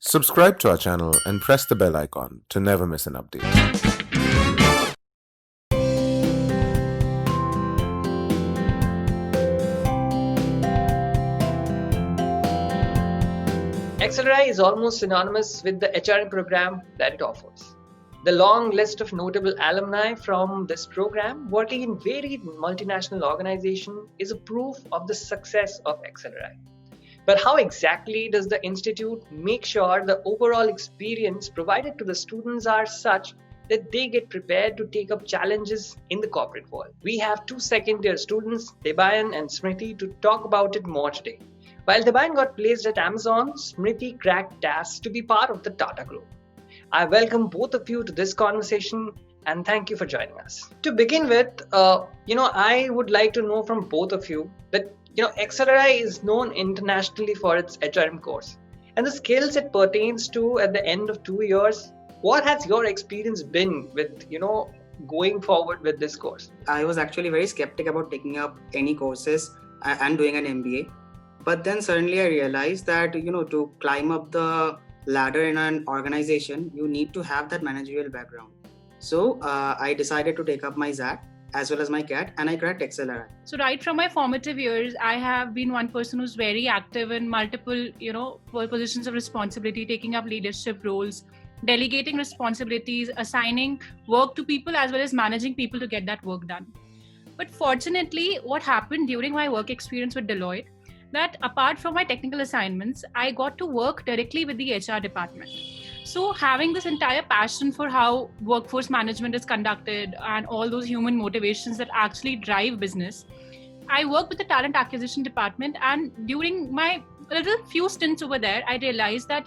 Subscribe to our channel and press the bell icon to never miss an update. XLRI is almost synonymous with the HRM program that it offers. The long list of notable alumni from this program working in varied multinational organizations is a proof of the success of XLRI. But how exactly does the institute make sure the overall experience provided to the students are such that they get prepared to take up challenges in the corporate world? We have two second-year students, Debayan and Smriti, to talk about it more today. While Debayan got placed at Amazon, Smriti cracked TAS to be part of the Tata Group. I welcome both of you to this conversation and thank you for joining us. To begin with, I would like to know from both of you that XLRI is known internationally for its HRM course and the skills it pertains to at the end of 2 years. What has your experience been with, going forward with this course? I was actually very skeptic about taking up any courses and doing an MBA. But then suddenly I realized that, to climb up the ladder in an organization, you need to have that managerial background. So I decided to take up my ZAT as well as my CAT, and I cracked XLRI. So right from my formative years, I have been one person who's very active in multiple, positions of responsibility, taking up leadership roles, delegating responsibilities, assigning work to people, as well as managing people to get that work done. But fortunately, what happened during my work experience with Deloitte, that apart from my technical assignments, I got to work directly with the HR department. So having this entire passion for how workforce management is conducted and all those human motivations that actually drive business, I worked with the talent acquisition department, and during my little few stints over there, I realized that,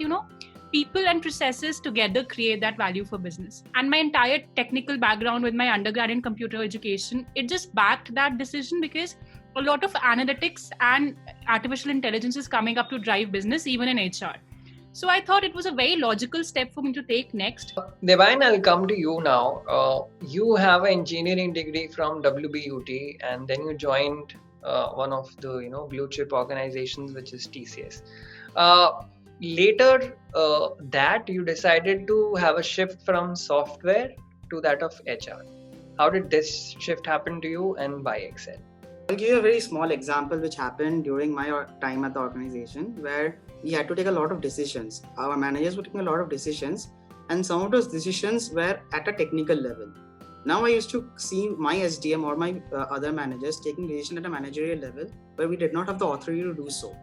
people and processes together create that value for business. And my entire technical background with my undergrad in computer education, it just backed that decision, because a lot of analytics and artificial intelligence is coming up to drive business, even in HR. So I thought it was a very logical step for me to take next. Debayan, I'll come to you now. You have an engineering degree from WBUT, and then you joined one of the blue chip organizations, which is TCS. Later, that you decided to have a shift from software to that of HR. How did this shift happen to you, and why Excel? I'll give you a very small example which happened during my time at the organization, where we had to take a lot of decisions. Our managers were taking a lot of decisions, and some of those decisions were at a technical level. Now I used to see my SDM or my other managers taking decisions at a managerial level where we did not have the authority to do so.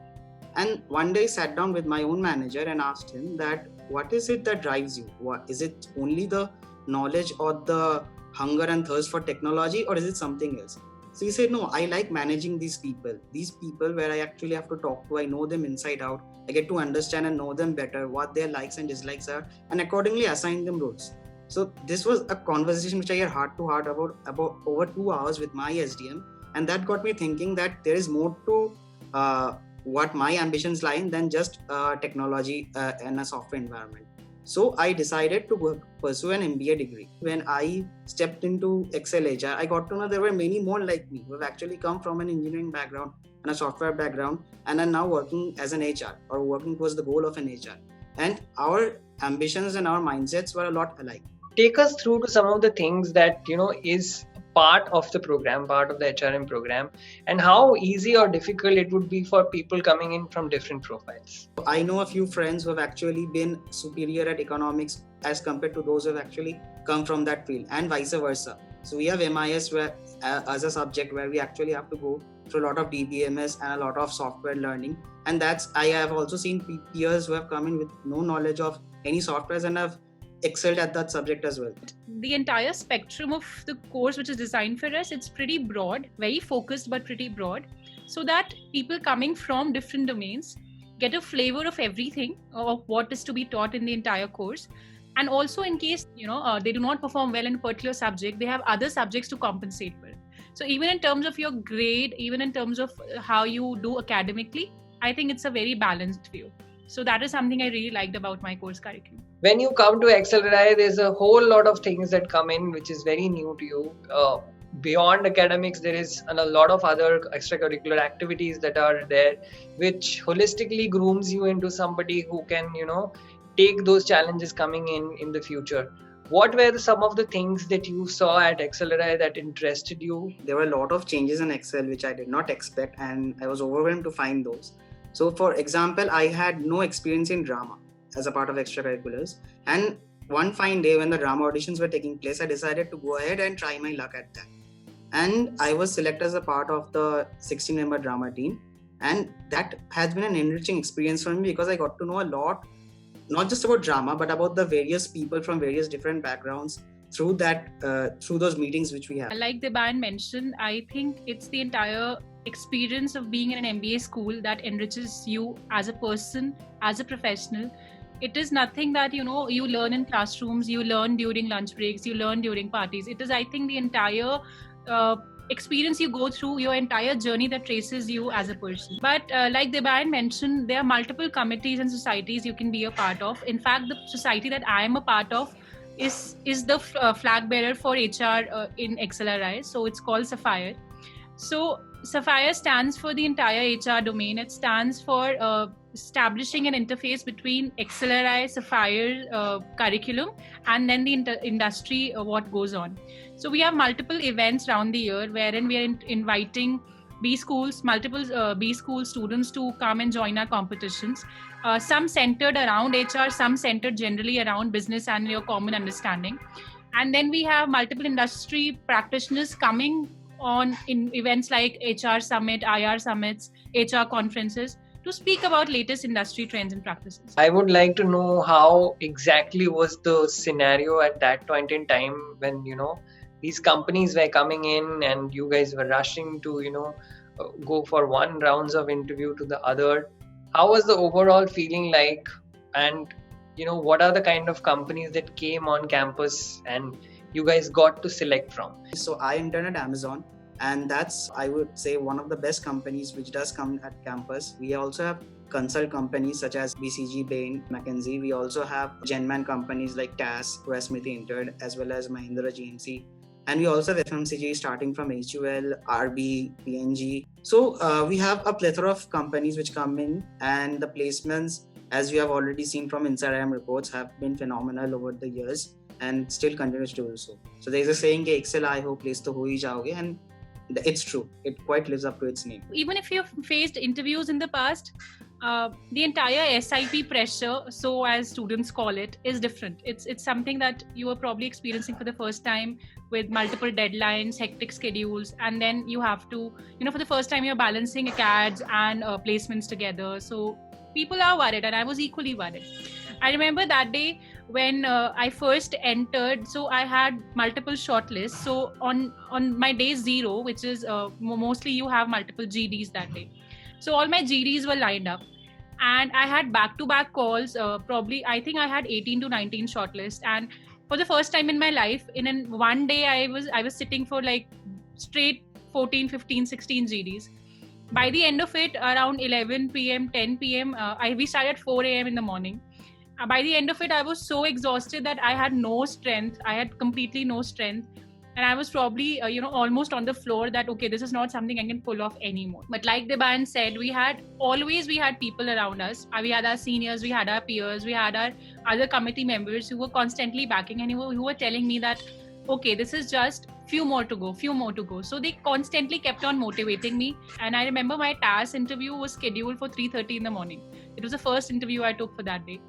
And one day I sat down with my own manager and asked him that, what is it that drives you? What is it, only the knowledge or the hunger and thirst for technology, or is it something else? So he said, no, I like managing these people where I actually have to talk to. I know them inside out. I get to understand and know them better, what their likes and dislikes are, and accordingly assign them roles. So this was a conversation which I had heart to heart about over 2 hours with my SDM. And that got me thinking that there is more to what my ambitions lie in than just technology and a software environment. So I decided to pursue an MBA degree. When I stepped into XLHR, I got to know there were many more like me who have actually come from an engineering background and a software background and are now working as an HR or working towards the goal of an HR. And our ambitions and our mindsets were a lot alike. Take us through to some of the things that, is part of the program, part of the HRM program, and how easy or difficult it would be for people coming in from different profiles. I know a few friends who have actually been superior at economics as compared to those who have actually come from that field, and vice versa. So we have MIS as a subject where we actually have to go through a lot of DBMS and a lot of software learning. And I have also seen peers who have come in with no knowledge of any softwares and have excelled at that subject as well. The entire spectrum of the course which is designed for us, it's pretty broad, very focused but pretty broad, so that people coming from different domains get a flavor of everything, of what is to be taught in the entire course. And also, in case they do not perform well in a particular subject, they have other subjects to compensate for. So even in terms of your grade, even in terms of how you do academically, I think it's a very balanced view. So that is something I really liked about my course curriculum. When you come to XLRI, there's a whole lot of things that come in which is very new to you. Beyond academics, there is a lot of other extracurricular activities that are there, which holistically grooms you into somebody who can, take those challenges coming in the future. What were some of the things that you saw at XLRI that interested you? There were a lot of changes in Excel which I did not expect, and I was overwhelmed to find those. So for example, I had no experience in drama as a part of extracurriculars, and one fine day when the drama auditions were taking place, I decided to go ahead and try my luck at that. And I was selected as a part of the 16-member drama team, and that has been an enriching experience for me because I got to know a lot, not just about drama, but about the various people from various different backgrounds through those meetings which we have. Like Debayan mentioned, I think it's the entire experience of being in an MBA school that enriches you as a person, as a professional. It is nothing that, you learn in classrooms, you learn during lunch breaks, you learn during parties. It is, I think, the entire experience you go through, your entire journey that traces you as a person. But like Debayan mentioned, there are multiple committees and societies you can be a part of. In fact, the society that I am a part of is the flag bearer for HR in XLRI. So it's called Sapphire. So Sapphire stands for the entire HR domain. It stands for establishing an interface between XLRI, Sapphire curriculum, and then the industry, what goes on. So we have multiple events around the year wherein we are inviting B schools, multiple B school students to come and join our competitions. Some centered around HR, some centered generally around business and your common understanding. And then we have multiple industry practitioners coming on in events like HR Summit, IR Summits, HR conferences to speak about latest industry trends and practices. I would like to know how exactly was the scenario at that point in time when, these companies were coming in and you guys were rushing to, go for one rounds of interview to the other. How was the overall feeling like? And, what are the kind of companies that came on campus and you guys got to select from? So I interned at Amazon, and that's, I would say, one of the best companies which does come at campus. We also have consult companies such as BCG, Bain, McKinsey. We also have Genman companies like TAS, where Smriti entered, as well as Mahindra GMC. And we also have FMCG starting from HUL, RB, PNG. So we have a plethora of companies which come in, and the placements, as you have already seen from Inside IIM reports, have been phenomenal over the years and still continues to do so. So there is a saying, Excel I ho place to ho hi jaoge, and it's true. It quite lives up to its name. Even if you've faced interviews in the past, the entire SIP pressure, so as students call it, is different. It's something that you are probably experiencing for the first time with multiple deadlines, hectic schedules, and then you have to, for the first time you're balancing acads and placements together. So people are worried, and I was equally worried. I remember that day when I first entered, so I had multiple shortlists. So on my day 0, which is mostly you have multiple GDs that day. So all my GDs were lined up, and I had back-to-back calls. Probably, I think I had 18 to 19 shortlists, and for the first time in my life, in one day, I was sitting for like straight 14, 15, 16 GDs. By the end of it, around 11 p.m., 10 p.m., we started at 4 a.m. in the morning. By the end of it, I was so exhausted that I had no strength. I had completely no strength. And I was probably, almost on the floor that, okay, this is not something I can pull off anymore. But like Debayan said, we had people around us. We had our seniors, we had our peers, we had our other committee members who were constantly backing and who were telling me that, okay, this is just few more to go. So they constantly kept on motivating me. And I remember my TAS interview was scheduled for 3:30 in the morning. It was the first interview I took for that day.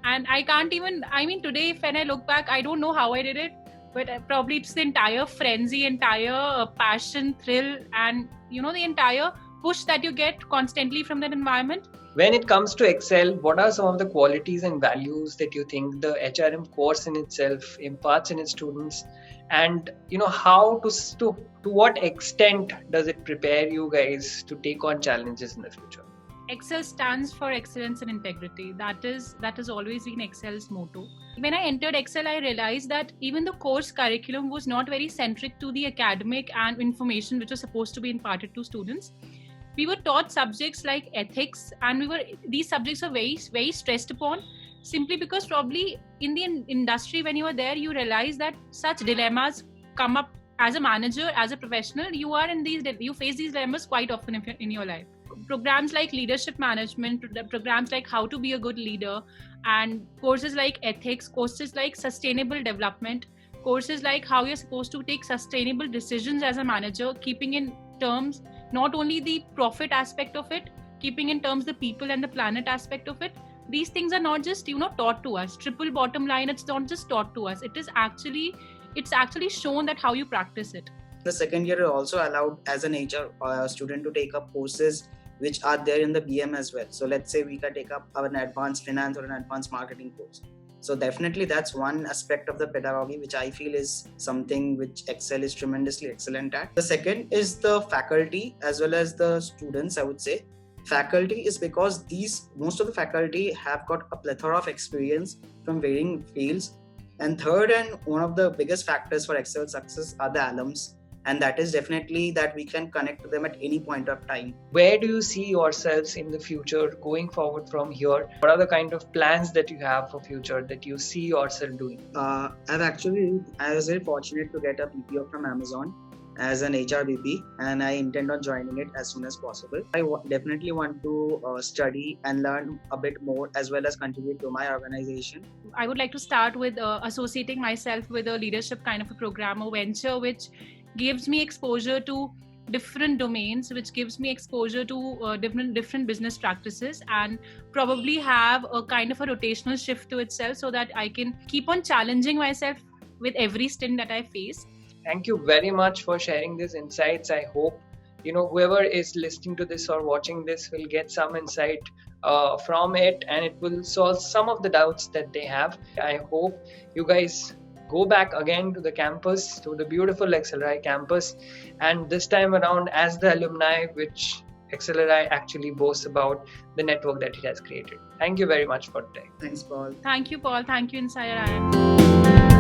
And today, when I look back, I don't know how I did it. But probably it's the entire frenzy, entire passion, thrill, and the entire push that you get constantly from that environment. When it comes to Excel, what are some of the qualities and values that you think the HRM course in itself imparts in its students? And how to what extent does it prepare you guys to take on challenges in the future? Excel stands for excellence and integrity. That has always been Excel's motto. When I entered Excel, I realized that even the course curriculum was not very centric to the academic and information which was supposed to be imparted to students. We were taught subjects like ethics, and these subjects are very, very stressed upon, simply because probably in the industry, when you are there, you realize that such dilemmas come up as a manager, as a professional. You face these dilemmas quite often in your life. programs like leadership management, programs like how to be a good leader, and courses like ethics, courses like sustainable development, courses like how you're supposed to take sustainable decisions as a manager, keeping in terms not only the profit aspect of it, keeping in terms the people and the planet aspect of it. These things are not just taught to us. Triple bottom line, it's not just taught to us, it's actually shown that how you practice it. The second year is also allowed as an HR student to take up courses which are there in the BM as well. So let's say we can take up an advanced finance or an advanced marketing course. So definitely that's one aspect of the pedagogy which I feel is something which Excel is tremendously excellent at. The second is the faculty as well as the students, I would say. Faculty is because most of the faculty have got a plethora of experience from varying fields. And third, and one of the biggest factors for Excel success are the alums. And that is definitely that we can connect to them at any point of time. Where do you see yourselves in the future going forward from here? What are the kind of plans that you have for future that you see yourself doing? I was very fortunate to get a PPO from Amazon as an HR VP, and I intend on joining it as soon as possible. I definitely want to study and learn a bit more as well as contribute to my organization. I would like to start with associating myself with a leadership kind of a program or venture which gives me exposure to different domains, which gives me exposure to different business practices, and probably have a kind of a rotational shift to itself so that I can keep on challenging myself with every stint that I face. Thank you very much for sharing these insights. I hope whoever is listening to this or watching this will get some insight from it, and it will solve some of the doubts that they have. I hope you guys go back again to the campus, to the beautiful XLRI campus, and this time around as the alumni, which XLRI actually boasts about the network that it has created. Thank you very much for today. Thanks, Paul. Thank you, Paul. Thank you, Inspire.